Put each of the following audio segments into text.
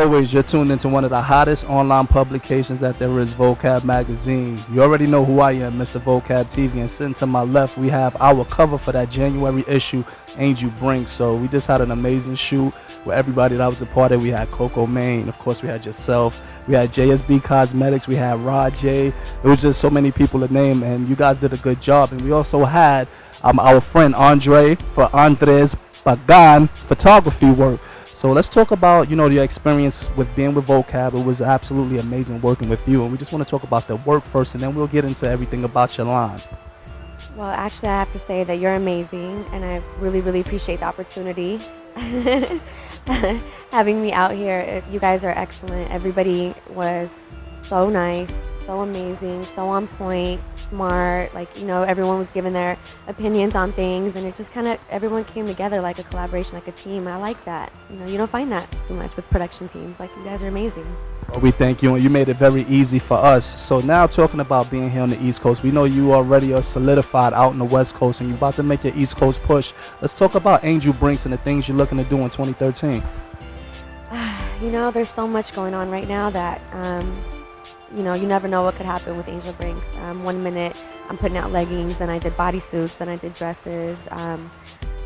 always, you're tuned into one of the hottest online publications that there is, Vocab Magazine. You already know who I am, Mr. Vocab TV, and sitting to my left, we have our cover for that January issue, Angel Brinks. So we just had an amazing shoot with everybody that was a part of it. We had Coco Main, of course we had yourself, we had JSB Cosmetics, we had Rod J. It was just so many people to name, and you guys did a good job. And we also had our friend Andre for Andres Pagan photography work. So let's talk about, your experience with being with Vocab. It was absolutely amazing working with you, and we just want to talk about the work first, and then we'll get into everything about your line. Well, actually, I have to say that you're amazing, and I really, really appreciate the opportunity. Having me out here, you guys are excellent. Everybody was so nice, so amazing, so on point, smart. Everyone was giving their opinions on things, and it just kind of, everyone came together like a collaboration, like a team. I like that. You don't find that too much with production teams. You guys are amazing. Well, we thank you, and you made it very easy for us. So now, talking about being here on the East Coast, we know you already are solidified out on the West Coast, and you're about to make your East Coast push. Let's talk about Angel Brinks and the things you're looking to do in 2013. There's so much going on right now that you never know what could happen with Angel Brinks. 1 minute I'm putting out leggings, then I did bodysuits, then I did dresses.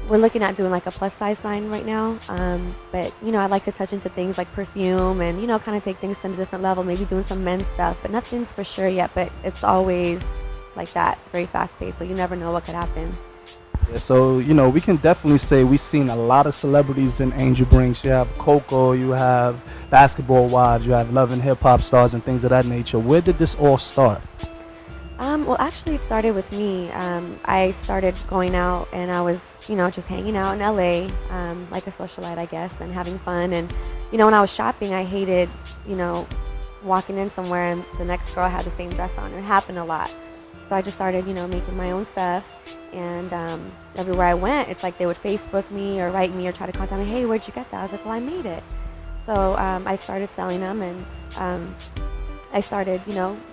We're looking at doing a plus size line right now. But I'd like to touch into things like perfume and, kind of take things to a different level, maybe doing some men's stuff, but nothing's for sure yet. But it's always like that, very fast paced, so you never know what could happen. Yeah, so, we can definitely say we've seen a lot of celebrities in Angel Brinks. You have Coco, you have basketball wives, you have Love and Hip Hop stars and things of that nature. Where did this all start? Well, actually, it started with me. I started going out, and I was, just hanging out in LA, like a socialite, I guess, and having fun. And, when I was shopping, I hated, walking in somewhere and the next girl had the same dress on. It happened a lot. So I just started, making my own stuff. And everywhere I went, it's like they would Facebook me or write me or try to contact me, hey, where'd you get that? I was like, well, I made it. So I started selling them, and I started,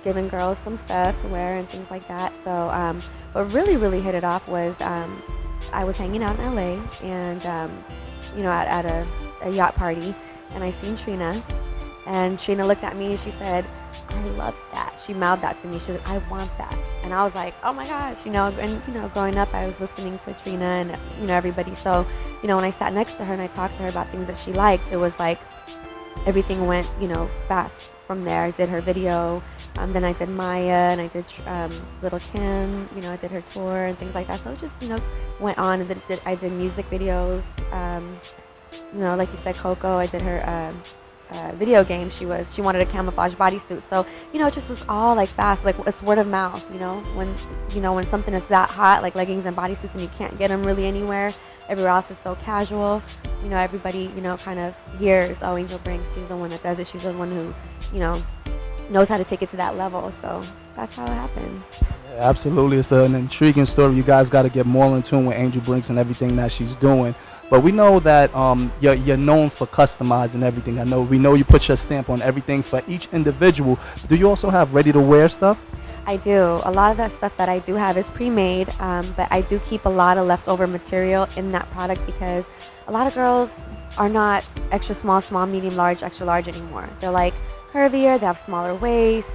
giving girls some stuff to wear and things like that. So what really, really hit it off was I was hanging out in LA and, at a yacht party, and I seen Trina. And Trina looked at me and she said, I love that. She mouthed that to me. She said, I want that. And I was like, oh my gosh, and growing up, I was listening to Trina and, everybody. So, when I sat next to her and I talked to her about things that she liked, it was like everything went, fast from there. I did her video, then I did Maya, and I did Little Kim, I did her tour and things like that. So it just, went on, and then I did music videos. Like you said, Coco, I did her video game. She wanted a camouflage bodysuit. So, it just was all fast, it's word of mouth, when something is that hot, like leggings and bodysuits, and you can't get them really anywhere. Everywhere else is so casual. Everybody, kind of hears, oh, Angel Brinks, she's the one that does it. She's the one who, knows how to take it to that level. So that's how it happened. Yeah, absolutely. It's an intriguing story. You guys got to get more in tune with Angel Brinks and everything that she's doing. But we know that you're known for customizing everything. We know you put your stamp on everything for each individual. Do you also have ready-to-wear stuff? I do. A lot of that stuff that I do have is pre-made, but I do keep a lot of leftover material in that product because a lot of girls are not extra small, medium, large, extra large anymore. They're curvier, they have smaller waists,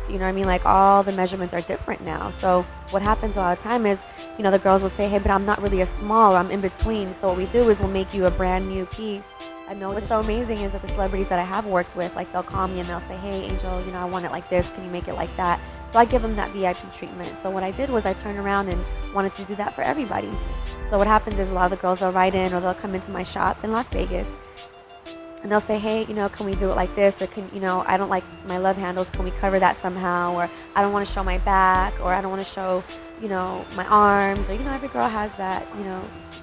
all the measurements are different now. So what happens a lot of time is, the girls will say, hey, but I'm not really a small, or I'm in between. So what we do is we'll make you a brand new piece. I know what's so amazing is that the celebrities that I have worked with, they'll call me and they'll say, hey, Angel, I want it like this. Can you make it like that? So I give them that VIP treatment. So what I did was I turned around and wanted to do that for everybody. So what happens is a lot of the girls will write in, or they'll come into my shop in Las Vegas, and they'll say, hey, can we do it like this? Or I don't like my love handles. Can we cover that somehow? Or I don't want to show my back, or I don't want to show, my arms. Or, every girl has that,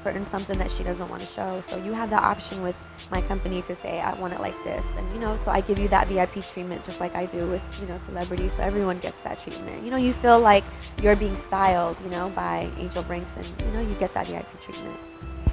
certain something that she doesn't want to show. So you have the option with my company to say, I want it like this. And, so I give you that VIP treatment just like I do with, celebrities. So everyone gets that treatment. You feel like you're being styled, by Angel Brinks, and, you get that VIP treatment.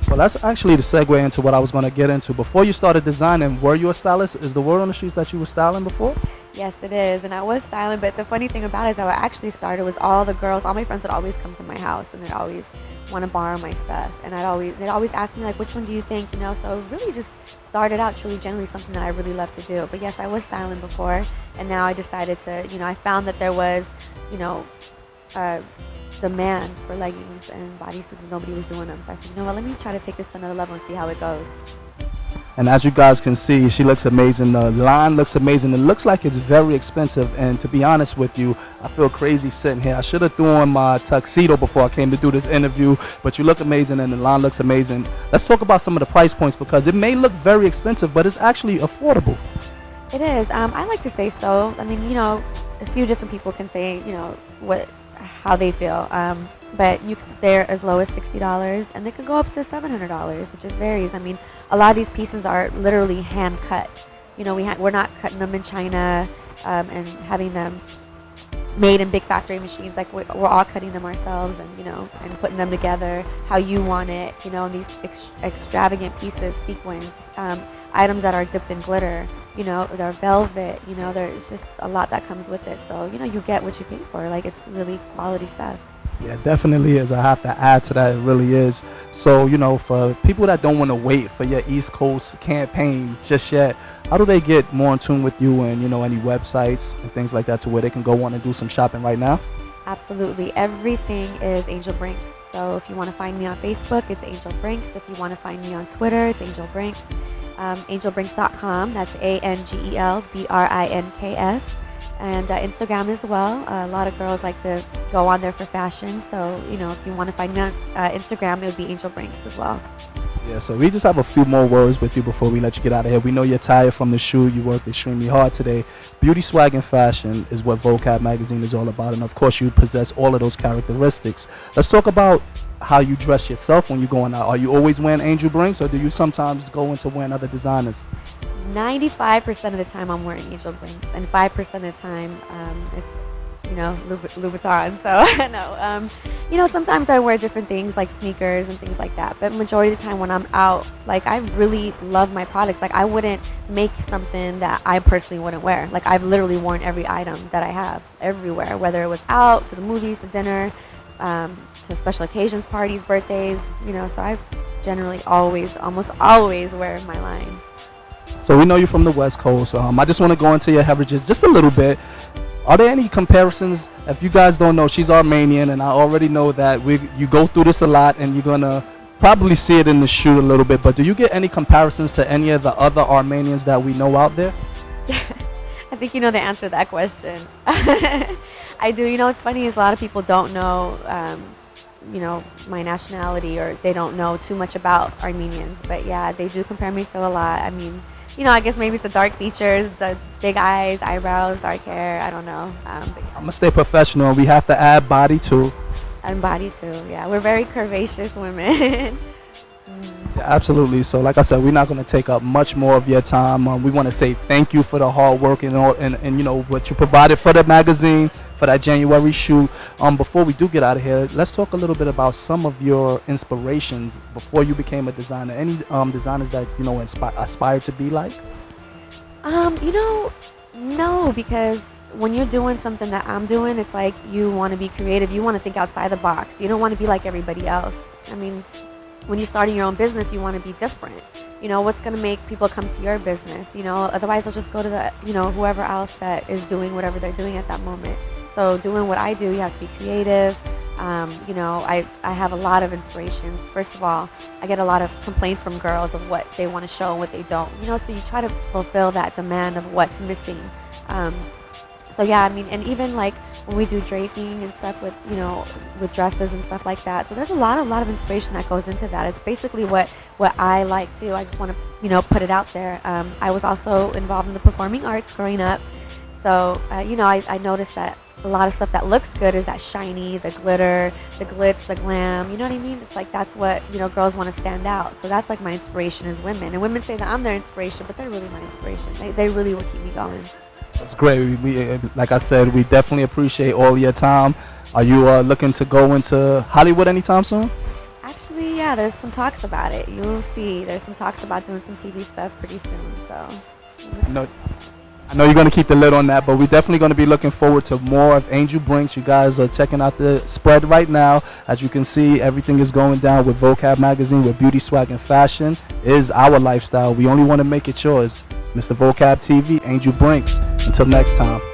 Well, that's actually the segue into what I was going to get into. Before you started designing, were you a stylist? Is the word on the streets that you were styling before? Yes, it is. And I was styling, but the funny thing about it is how I actually started was all my friends would always come to my house, and they'd always, want to borrow my stuff, and they'd always ask me like, which one do you think, So it really just started out truly generally something that I really love to do. But yes, I was styling before, and now I decided to, I found that there was, demand for leggings and bodysuits, and nobody was doing them. So I said, let me try to take this to another level and see how it goes. And as you guys can see, she looks amazing. The line looks amazing. It looks like it's very expensive. And to be honest with you, I feel crazy sitting here. I should have thrown on my tuxedo before I came to do this interview. But you look amazing and the line looks amazing. Let's talk about some of the price points, because it may look very expensive, but it's actually affordable. It is. I like to say so. I mean, a few different people can say, how they feel. But they're as low as $60, and they can go up to $700. It just varies. I mean, a lot of these pieces are literally hand cut. We're not cutting them in China and having them made in big factory machines. Like we're all cutting them ourselves, and putting them together how you want it. These extravagant pieces, sequins, items that are dipped in glitter. They're velvet. There's just a lot that comes with it. So you get what you pay for. Like, it's really quality stuff. Yeah, it definitely is. I have to add to that. It really is. So, for people that don't want to wait for your East Coast campaign just yet, how do they get more in tune with you and, any websites and things like that to where they can go on and do some shopping right now? Absolutely. Everything is Angel Brinks. So if you want to find me on Facebook, it's Angel Brinks. If you want to find me on Twitter, it's Angel Brinks. AngelBrinks.com. That's ANGELBRINKS. And Instagram as well. A lot of girls like to go on there for fashion. So, if you want to find me on Instagram, it would be Angel Brinks as well. Yeah, so we just have a few more words with you before we let you get out of here. We know you're tired from the shoot. You worked extremely hard today. Beauty, swag, and fashion is what Vocab Magazine is all about. And, of course, you possess all of those characteristics. Let's talk about how you dress yourself when you're going out. Are you always wearing Angel Brinks, or do you sometimes go into wearing other designers? 95% of the time I'm wearing Angel Brinks, and 5% of the time it's Louis Vuitton. So no, sometimes I wear different things like sneakers and things like that. But majority of the time when I'm out, like, I really love my products. Like, I wouldn't make something that I personally wouldn't wear. Like, I've literally worn every item that I have everywhere, whether it was out to the movies, to dinner, to special occasions, parties, birthdays. So I generally almost always wear my line. So we know you're from the West Coast. I just want to go into your heritage just a little bit. Are there any comparisons? If you guys don't know, she's Armenian, and I already know that you go through this a lot, and you're going to probably see it in the shoot a little bit. But do you get any comparisons to any of the other Armenians that we know out there? I think you know the answer to that question. I do. What's funny is a lot of people don't know, my nationality, or they don't know too much about Armenians. But yeah, they do compare me to a lot. I mean, I guess maybe it's the dark features, the big eyes, eyebrows, dark hair. I don't know. I'm going to stay professional. We have to add body too. And body too, yeah. We're very curvaceous women. Yeah, absolutely. So like I said, we're not going to take up much more of your time. We want to say thank you for the hard work and what you provided for the magazine, for that January shoot. Before we do get out of here, let's talk a little bit about some of your inspirations before you became a designer. Any designers that aspire to be like? No, because when you're doing something that I'm doing, it's like you want to be creative. You want to think outside the box. You don't want to be like everybody else. I mean, when you're starting your own business, you want to be different. What's going to make people come to your business? Otherwise they'll just go to the, whoever else that is doing whatever they're doing at that moment. So doing what I do, you have to be creative. I have a lot of inspirations. First of all, I get a lot of complaints from girls of what they want to show and what they don't. So you try to fulfill that demand of what's missing. So yeah, I mean, and even like when we do draping and stuff with, with dresses and stuff like that. So there's a lot of inspiration that goes into that. It's basically what I like to. I just want to, put it out there. I was also involved in the performing arts growing up. So, I noticed that a lot of stuff that looks good is that shiny, the glitter, the glitz, the glam. You know what I mean? It's like that's what, girls want to stand out. So that's like my inspiration as women. And women say that I'm their inspiration, but they're really my inspiration. They really will keep me going. That's great. We like I said, we definitely appreciate all your time. Are you looking to go into Hollywood anytime soon? Actually, yeah, there's some talks about it. You'll see. There's some talks about doing some TV stuff pretty soon. So. No. I know you're going to keep the lid on that, but we're definitely going to be looking forward to more of Angel Brinks. You guys are checking out the spread right now. As you can see, everything is going down with Vocab Magazine, with beauty, swag, and fashion is our lifestyle. We only want to make it yours. Mr. Vocab TV, Angel Brinks. Until next time.